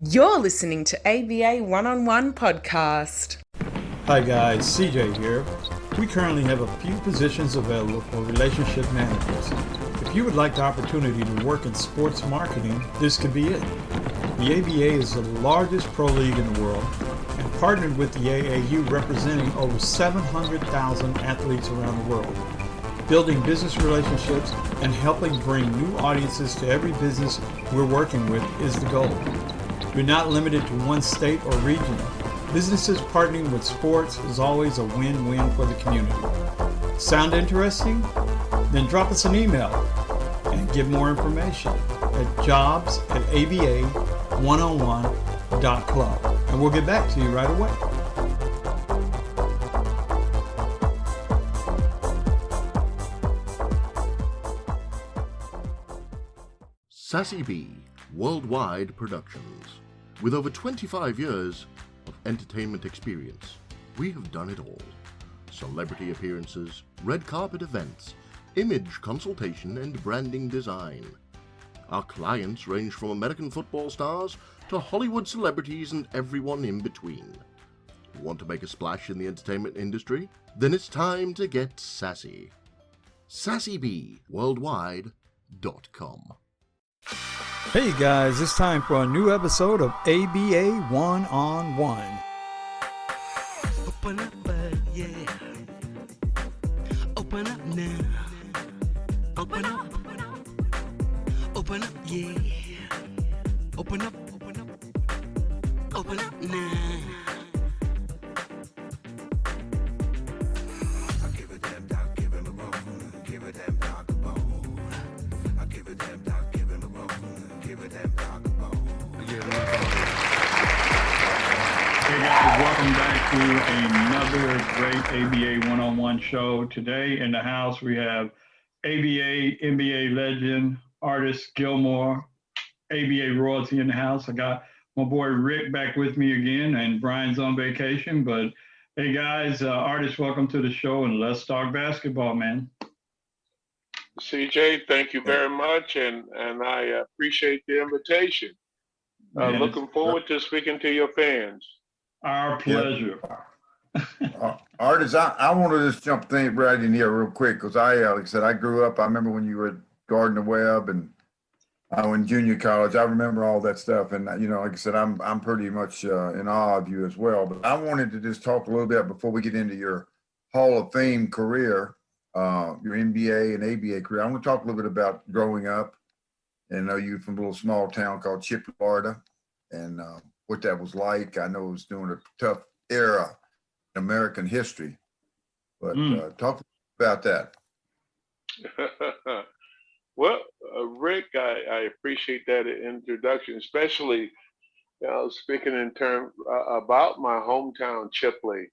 You're listening to ABA One-on-One Podcast. Hi guys, CJ here. We currently have a few positions available for relationship managers. If you would like the opportunity to work in sports marketing, this could be it. The ABA is the largest pro league in the world and partnered with the AAU, representing over 700,000 athletes around the world. Building business relationships and helping bring new audiences to every business we're working with is the goal. You're not limited to one state or region. Businesses partnering with sports is always a win-win for the community. Sound interesting? Then drop us an email and get more information at jobs@aba1on1.club, and we'll get back to you right away. Sassy B Worldwide Productions. With over 25 years of entertainment experience, we have done it all. Celebrity appearances, red carpet events, image consultation, and branding design. Our clients range from American football stars to Hollywood celebrities and everyone in between. Want to make a splash in the entertainment industry? Then it's time to get sassy. SassyBWorldwide.com. Hey guys, it's time for a new episode of ABA One-on-One. Open up, yeah. Open up now. Open up. Open up, yeah. Open up. Open up now. I give a damn doc, give him a roll. Give a damn doc a bone. I give a damn doc, give him a roll. Give a damn doc a bone. Hey guys, welcome back to another great ABA One-on-One show. Today in the house we have ABA NBA legend Artis Gilmore, ABA royalty in the house. I got my boy Rick back with me again, and Brian's on vacation. But hey guys, Artis, welcome to the show, and let's talk basketball, man. CJ, thank you very much, and I appreciate the invitation. Looking forward to speaking to your fans. Our pleasure. Artis, I want to just jump things right in here real quick because like I said, I grew up. I remember when you were at Gardner Webb and in junior college. I remember all that stuff, and like I said, I'm pretty much in awe of you as well. But I wanted to just talk a little bit before we get into your Hall of Fame career, your NBA and ABA career. I want to talk a little bit about growing up, and I know you from a little small town called Chipley, Florida, and what that was like. I know it was during a tough era in American history, but talk about that. Well, Rick, I appreciate that introduction, especially speaking in terms about my hometown, Chipley.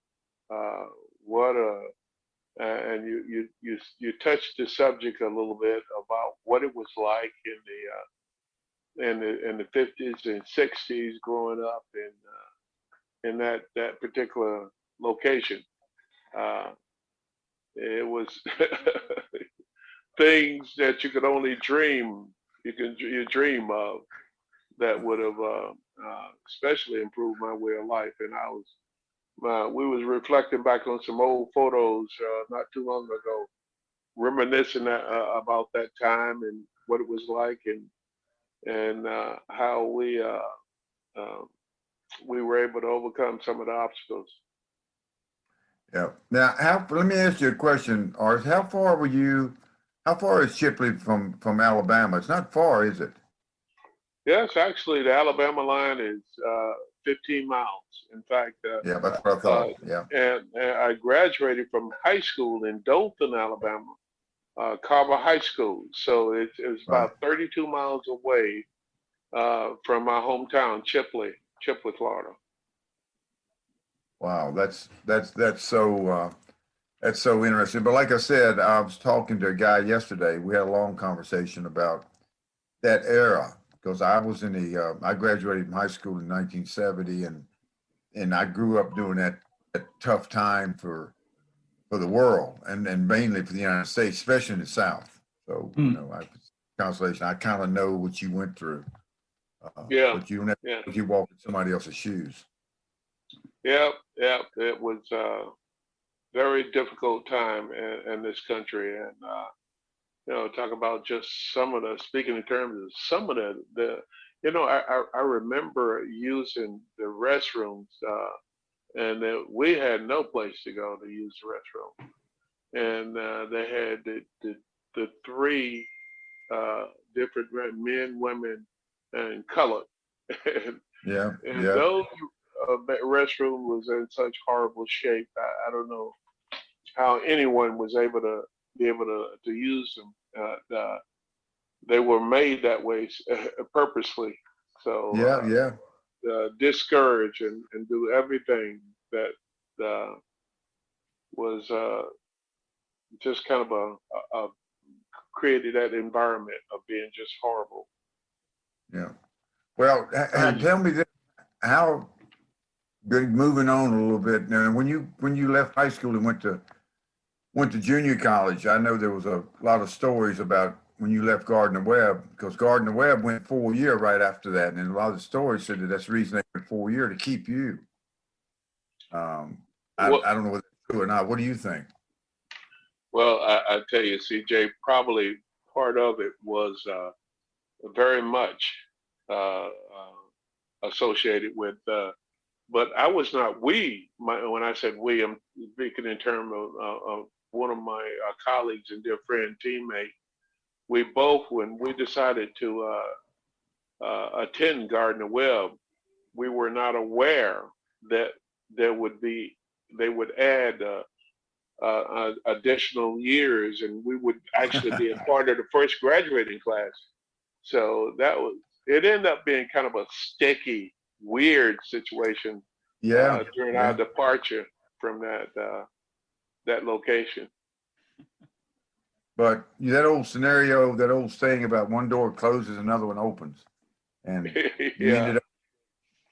And you touched the subject a little bit about what it was like in the 50s and 60s growing up in that particular location. It was things that you could only dream of that would have especially improved my way of life. And we was reflecting back on some old photos not too long ago, reminiscing about that time and what it was like, and how we were able to overcome some of the obstacles. Yeah. Now, let me ask you a question, Art. How far is Chipley from Alabama? It's not far, is it? Yes, actually, the Alabama line is 15 miles. In fact, yeah, that's what I thought. Yeah. And I graduated from high school in Dothan, Alabama, Carver High School. So it was about 32 miles away from my hometown, Chipley, Florida. Wow, that's so interesting. But like I said, I was talking to a guy yesterday. We had a long conversation about that era because I was I graduated from high school in 1970, and I grew up during that tough time for the world and mainly for the United States, especially in the South. So I consolation. I kind of know what you went through. Yeah. But you don't have Yeah. you walk in somebody else's shoes. Yep. Yep. It was a very difficult time in this country. And, talk about just speaking in terms of some of I remember using the restrooms, and we had no place to go to use the restroom. And they had the three different men, women, and color. and Yeah, and yeah. those restroom was in such horrible shape. I don't know how anyone was able to use them. They were made that way purposely. So Yeah. discourage and do everything that was just kind of a created that environment of being just horrible. Yeah. Well, tell me this, how, moving on a little bit now, when you left high school and went to junior college, I know there was a lot of stories about when you left Gardner Webb, because Gardner Webb went 4-year right after that, and a lot of the stories said that's the reason they went 4-year, to keep you. I don't know whether it's true or not. What do you think? Well, I tell you, CJ, probably part of it was very much associated with, but I was not when I said we, I'm speaking in terms of one of my colleagues and dear friend, teammate. We both, when we decided to attend Gardner Webb, we were not aware that they would add additional years, and we would actually be a part of the first graduating class. So it ended up being kind of a sticky, weird situation. During our departure from that location. But that old scenario, that old saying about one door closes, another one opens, and you ended up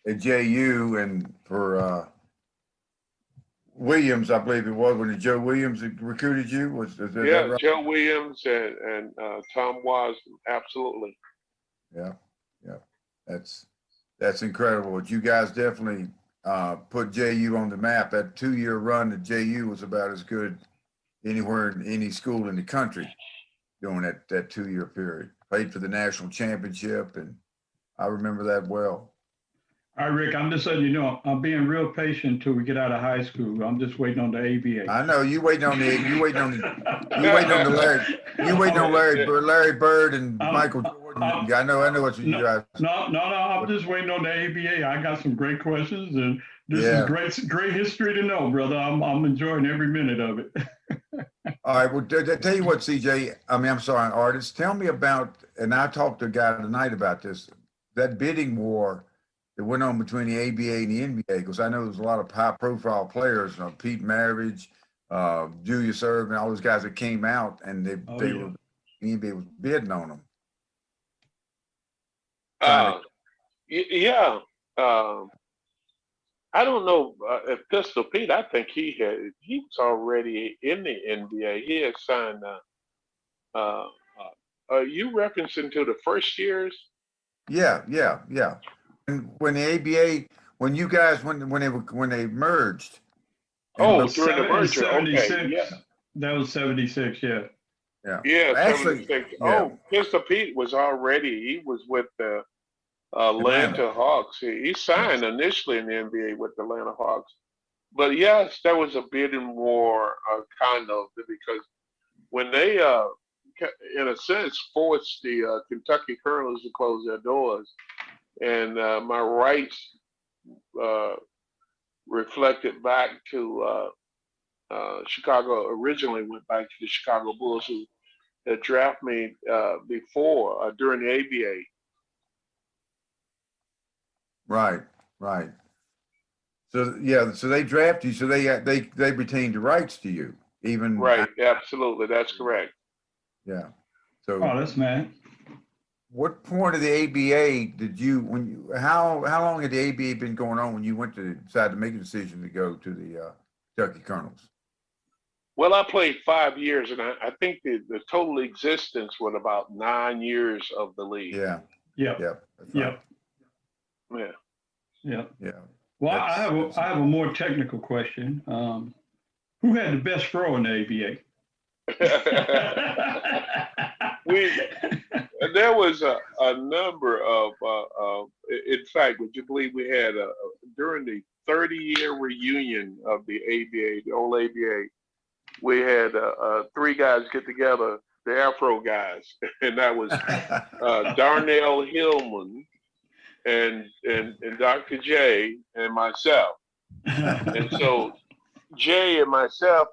at JU, and for Williams, I believe it was, when Joe Williams recruited you. Is that right? Joe Williams and Tom was absolutely. Yeah. That's incredible. But you guys definitely put JU on the map. That 2-year run at JU was about as good anywhere in any school in the country during that 2-year period. Played for the national championship, and I remember that well. All right, Rick, I'm just letting you know, I'm being real patient until we get out of high school. I'm just waiting on the ABA. I know you waiting on Larry Bird and Michael Jordan. I know what you guys. No, I'm just waiting on the ABA. I got some great questions, and this is great history to know, brother. I'm enjoying every minute of it. All right, well, tell you what, CJ, I'm sorry, Artis, tell me about, and I talked to a guy tonight about this, that bidding war that went on between the ABA and the NBA, because I know there's a lot of high-profile players, Pete Maravich, Julius Erving, all those guys that came out, and the NBA was bidding on them. I don't know if Pistol Pete. I think he was already in the NBA. He had signed. Are you referencing to the first years? Yeah. And when the ABA, when they merged. During the merger. 76. Okay. Yeah. That was 76. Yeah. Yeah. Actually, 76. Pistol Pete was already. He was with the Atlanta Hawks. He signed initially in the NBA with the Atlanta Hawks. But yes, there was a bidding war, kind of, because when they, in a sense, forced the Kentucky Colonels to close their doors, and my rights reflected back to Chicago, originally went back to the Chicago Bulls, who had drafted me before, during the ABA. Right. So they draft you. So they retained the rights to you, even. Right. Absolutely. That's correct. Yeah. So. Oh, that's mad. What point of the ABA how long had the ABA been going on when you decided to make a decision to go to the Kentucky Colonels? Well, I played 5 years, and I think the total existence was about 9 years of the league. Yeah. Yep. Yep. Yep. Yeah. Yeah. Yeah. Well, That's- I have a more technical question. Who had the best throw in the ABA? we there was a number of in fact, would you believe we had during the 30-year reunion of the ABA, the old ABA, we had three guys get together, the Afro guys, and that was Darnell Hillman and Dr. J and myself. And so Jay and myself,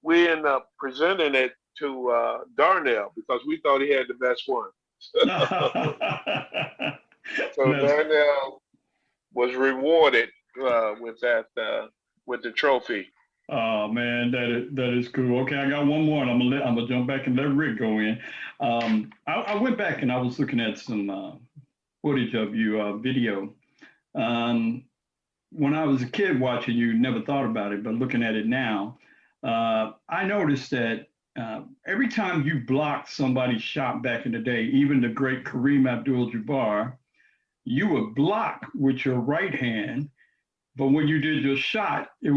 we ended up presenting it to Darnell because we thought he had the best one. So Darnell was rewarded with that with the trophy. Oh man, that is cool. Okay, I got one more, and I'm gonna jump back and let Rick go in. I went back and I was looking at some footage of you, video. When I was a kid watching you, never thought about it, but looking at it now, I noticed that every time you blocked somebody's shot back in the day, even the great Kareem Abdul-Jabbar, you would block with your right hand. But when you did your shot, it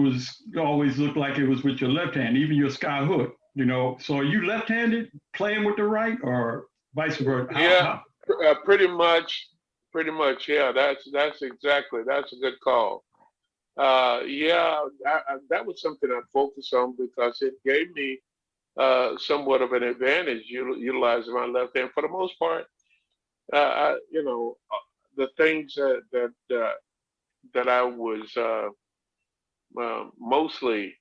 always looked like it was with your left hand, even your sky hook, you know. So are you left-handed playing with the right or vice versa? Yeah, pretty much. Yeah, that's exactly. That's a good call. Yeah, that was something I focused on because it gave me somewhat of an advantage utilizing my left hand. For the most part, the things that I was mostly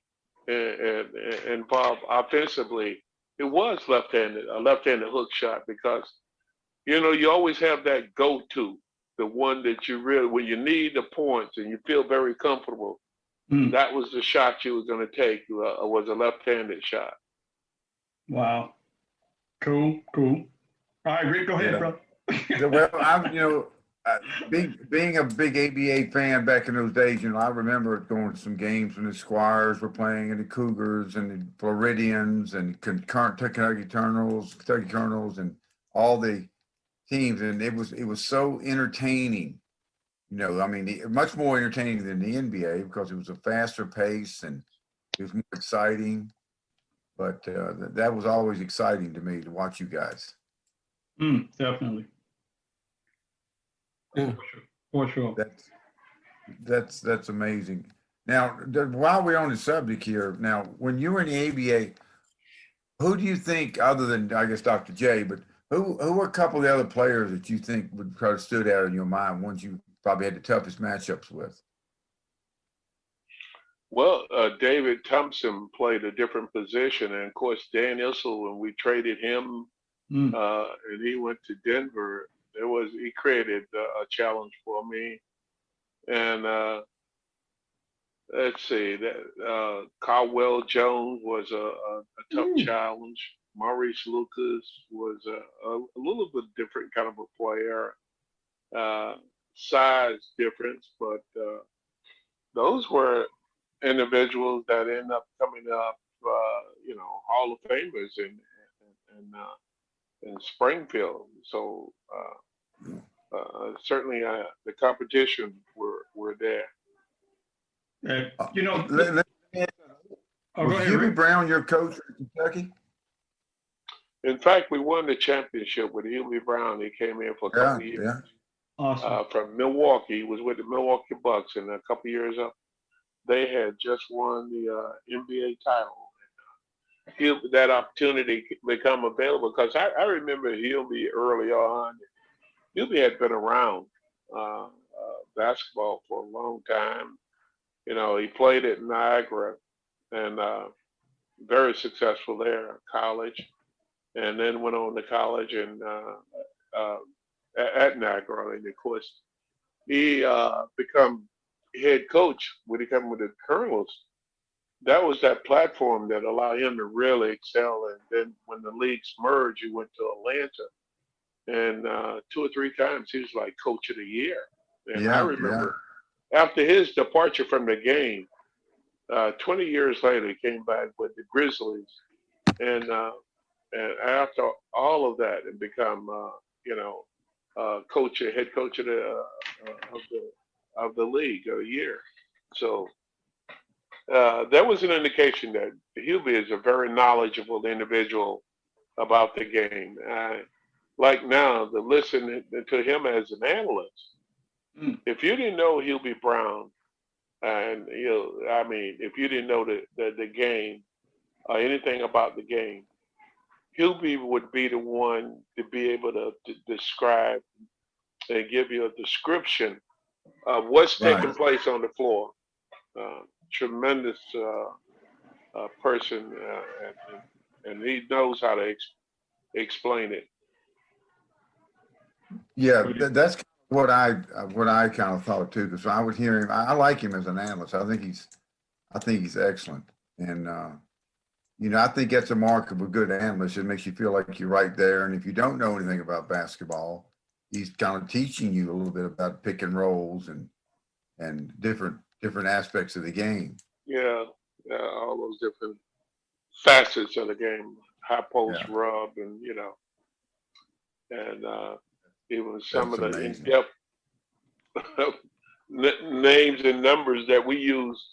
involved offensively, it was a left-handed hook shot because you always have that go-to, the one that you really, when you need the points and you feel very comfortable, that was the shot you were going to take. Was a left-handed shot. Wow, cool. All right, Rick, go ahead, bro. Well, being a big ABA fan back in those days, I remember going to some games when the Squires were playing and the Cougars and the Floridians and Kentucky Colonels and all the teams. And it was so entertaining, much more entertaining than the NBA because it was a faster pace and it was more exciting. But that was always exciting to me to watch you guys. Definitely. Yeah. For sure. That's amazing. Now, while we're on the subject here, now when you were in the ABA, who do you think, other than I guess Dr. J, but who were a couple of the other players that you think would kind of stood out in your mind, ones you probably had the toughest matchups with? Well, David Thompson played a different position, and of course Dan Issel, when we traded him and he went to Denver, he created a challenge for me. And let's see, that Caldwell Jones was a tough challenge. Maurice Lucas was a little bit different kind of a player, size difference, but those were individuals that end up coming up, Hall of Famers in Springfield. So certainly the competition were there. Was Hubie Brown your coach at Kentucky? In fact, we won the championship with Hubie Brown. He came in for a couple of years. Yeah. Awesome. From Milwaukee. He was with the Milwaukee Bucks, and a couple of years up, they had just won the NBA title. That opportunity become available because I remember Hubie early on. Hubie had been around basketball for a long time. He played at Niagara and very successful there, college, and then went on to college and at Niagara. And of course, he become head coach when he came with the Colonels. That was that platform that allowed him to really excel. And then when the leagues merged, he went to Atlanta, and 2 or 3 times he was like coach of the year. And I remember after his departure from the game, 20 years later, he came back with the Grizzlies, and after all of that, and become head coach of the league a year. So that was an indication that Hubie is a very knowledgeable individual about the game. Like now, to listen to him as an analyst, if you didn't know Hubie Brown, and if you didn't know the game or anything about the game, Hubie would be the one to be able to describe and give you a description of what's taking place on the floor. Tremendous person, and he knows how to explain it. Yeah, that's what I kind of thought too. Because I would hear him. I like him as an analyst. I think he's excellent, and I think that's a mark of a good analyst. It makes you feel like you're right there. And if you don't know anything about basketball, he's kind of teaching you a little bit about pick and rolls and different aspects of the game. Yeah, all those different facets of the game, high post rub, and even some of the in-depth names and numbers that we used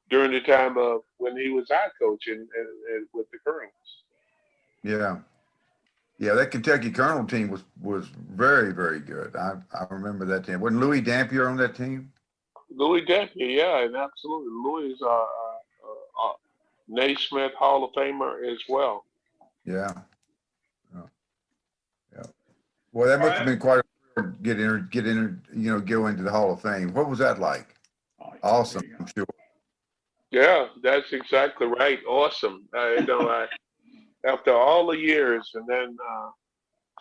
during the time of when he was our coach and with the Colonels. Yeah, that Kentucky Colonel team was very, very good. I remember that team. Wasn't Louis Dampier on that team? Louis Dampier, yeah, and absolutely. Louis is a Naismith Hall of Famer as well. Yeah. Well, that must have been quite a get in, go into the Hall of Fame. What was that like? Awesome, I'm sure. Yeah, that's exactly right. Awesome. After all the years, and then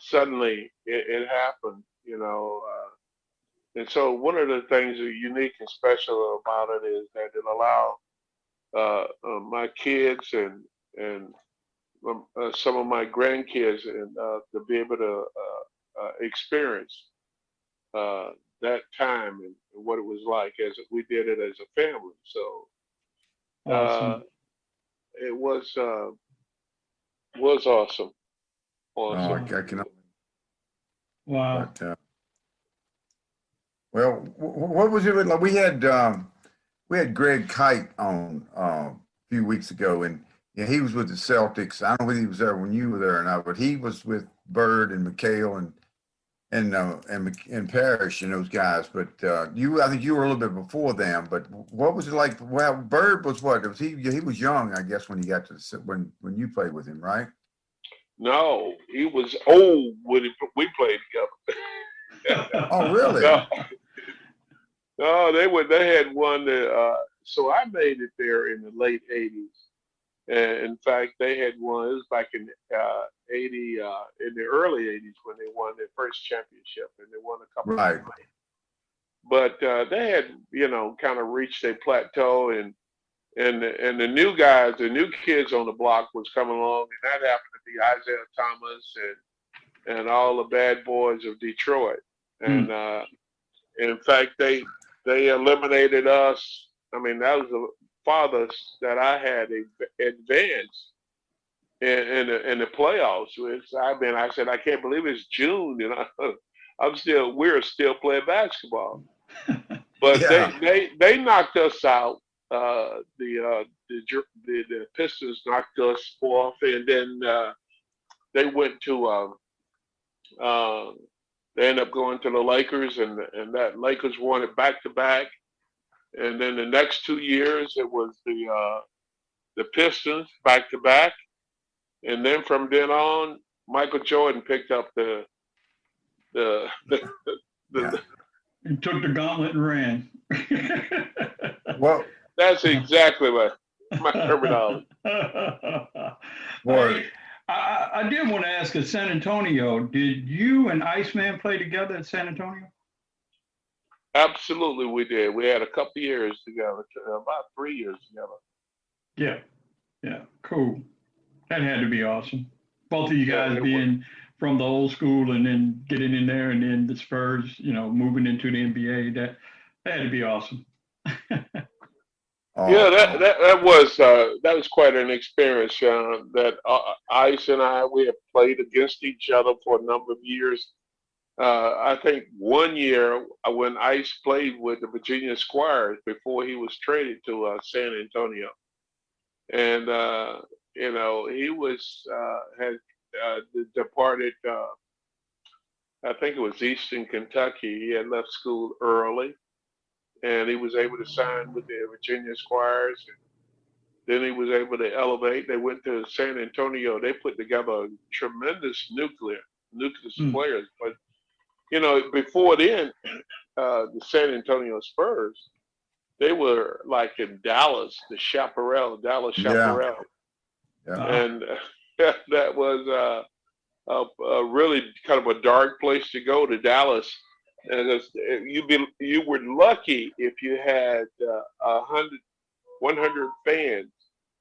suddenly it happened, and so one of the things that unique and special about it is that it allowed my kids and some of my grandkids to be able to experience that time and what it was like as we did it as a family. So Awesome. it was awesome. Awesome. I can. Wow. But, well, what was it like? We had Greg Kite on a few weeks ago, and he was with the Celtics. I don't know whether he was there when you were there or not, but he was with Bird and McHale and Parrish and those guys. But I think you were a little bit before them. But what was it like? Well, Bird was what? He was young, I guess, when he got to when you played with him, right? No, he was old when we played together. Oh, really? No, they had one that. So I made it there in the late '80s, and in fact, they had one. It was back in '80, in the early '80s when they won their first championship, and they won a couple. Right. But they had, kind of reached a plateau, and the new guys, the new kids on the block was coming along, and that happened to be Isaiah Thomas and all the bad boys of Detroit. And in fact, they eliminated us. I mean, that was the farthest that I had advanced in the playoffs. I said, I can't believe it's June, we're still playing basketball. But they knocked us out. The Pistons knocked us off, and then they went to they ended up going to the Lakers, and that Lakers won it back to back. And then the next 2 years it was the Pistons back to back, and then from then on, Michael Jordan picked up the He took the gauntlet and ran. Well, that's exactly my terminology. Boy. I did want to ask at San Antonio, did you and Iceman play together at San Antonio? Absolutely, we did. We had a couple years together, about 3 years together. Yeah, cool. That had to be awesome. Both of you guys being from the old school and then getting in there, and then the Spurs, moving into the NBA. That had to be awesome. Yeah, that was quite an experience. That Ice and we had played against each other for a number of years I think one year when Ice played with the Virginia Squires before he was traded to San Antonio, and he was had departed. I think it was Eastern Kentucky. He had left school early, and he was able to sign with the Virginia Squires. And then he was able to elevate. They went to San Antonio. They put together a tremendous nucleus of Mm. players. But before then, the San Antonio Spurs, they were like in Dallas, Dallas Yeah, Chaparral, yeah. and that was a really kind of a dark place to go to Dallas. And you were lucky if you had 100 fans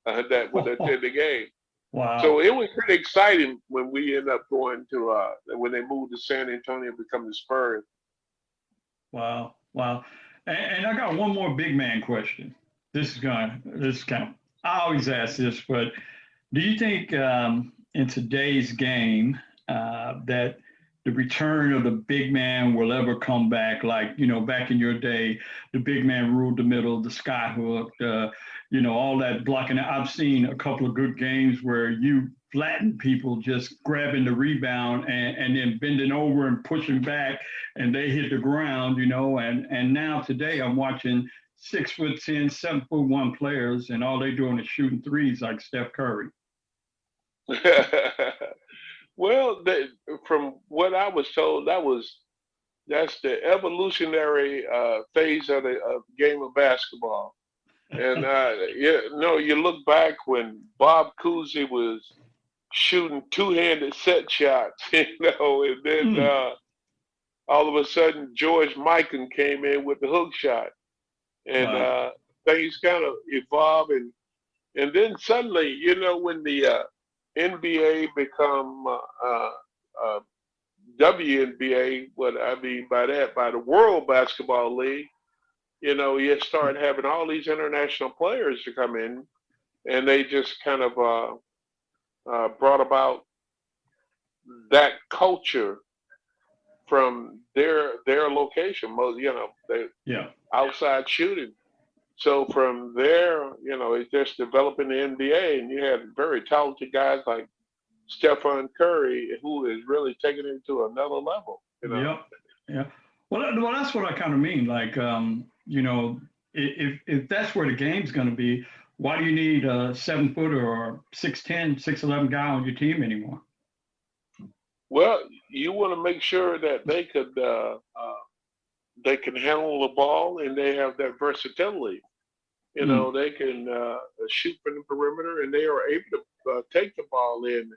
that would attend the game. So Wow. it was pretty exciting when we ended up going to when they moved to San Antonio to become the Spurs. Wow. Wow. And I got one more big man question. This is kind of, I always ask this, but do you think in today's game that the return of the big man will ever come back? Like, back in your day, the big man ruled the middle, the sky hook, all that blocking. I've seen a couple of good games where you flatten people just grabbing the rebound and then bending over and pushing back and they hit the ground, and now today I'm watching 6'10", 7'1" players and all they doing is shooting threes like Steph Curry. Well, from what I was told, that's the evolutionary phase of the game of basketball. And you look back when Bob Cousy was shooting two-handed set shots, and then all of a sudden George Mikan came in with the hook shot, and Wow. things kind of evolved, and then suddenly, when the NBA become WNBA, what I mean by that, by the World Basketball League, you start having all these international players to come in, and they just kind of brought about that culture from their location. Most, they Yeah. outside shooting. So from there, it's just developing the NBA, and you had very talented guys like Stephen Curry, who is really taking it to another level. Yep. Yeah. Well, that's what I kind of mean. Like, if that's where the game's going to be, why do you need a 7-footer or 6'10", 6'11" guy on your team anymore? Well, you want to make sure that they can handle the ball and they have that versatility. They can shoot from the perimeter and they are able to take the ball in.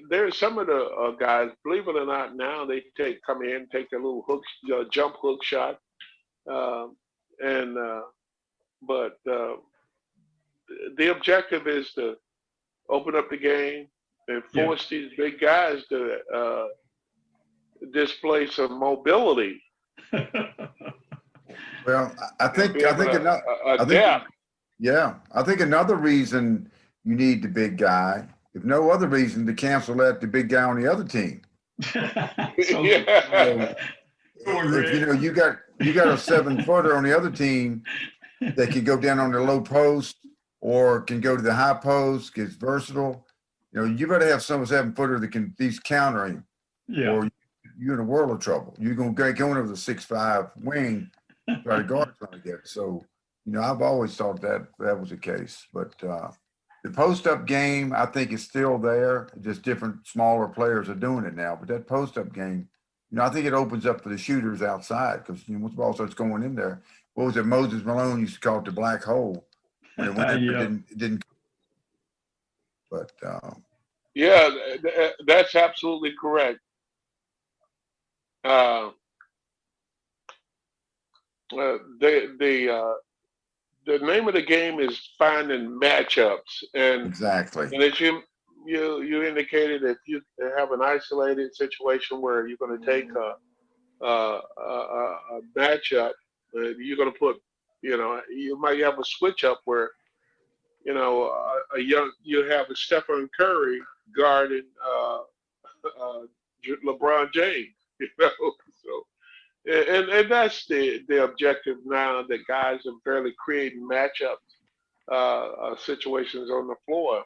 There's some of the guys, believe it or not, now they come in, take a little hook, jump hook shot, and but the objective is to open up the game and force these big guys to display some mobility. Well, I think Adapt. I think another reason you need the big guy, if no other reason, to cancel out the big guy on the other team. Yeah. If you got a 7-footer on the other team that can go down on the low post or can go to the high post, gets versatile. You better have some 7-footer that can at least counter him. Yeah. Or you're in a world of trouble. You're gonna get going over the 6'5" wing, try to guard trying to get. So, I've always thought that was the case. But the post-up game, I think, is still there. Just different, smaller players are doing it now. But that post-up game, I think it opens up for the shooters outside because once the ball starts going in there, what was it? Moses Malone used to call it the black hole. When it went in, it didn't. But yeah, that's absolutely correct. The name of the game is finding matchups, and exactly. And as you indicated, if you have an isolated situation where you're going to take a matchup, you're going to put, you might have a switch up where, you have a Stephen Curry guarding LeBron James. you know. So, and that's the objective now that guys are barely creating matchups, situations on the floor.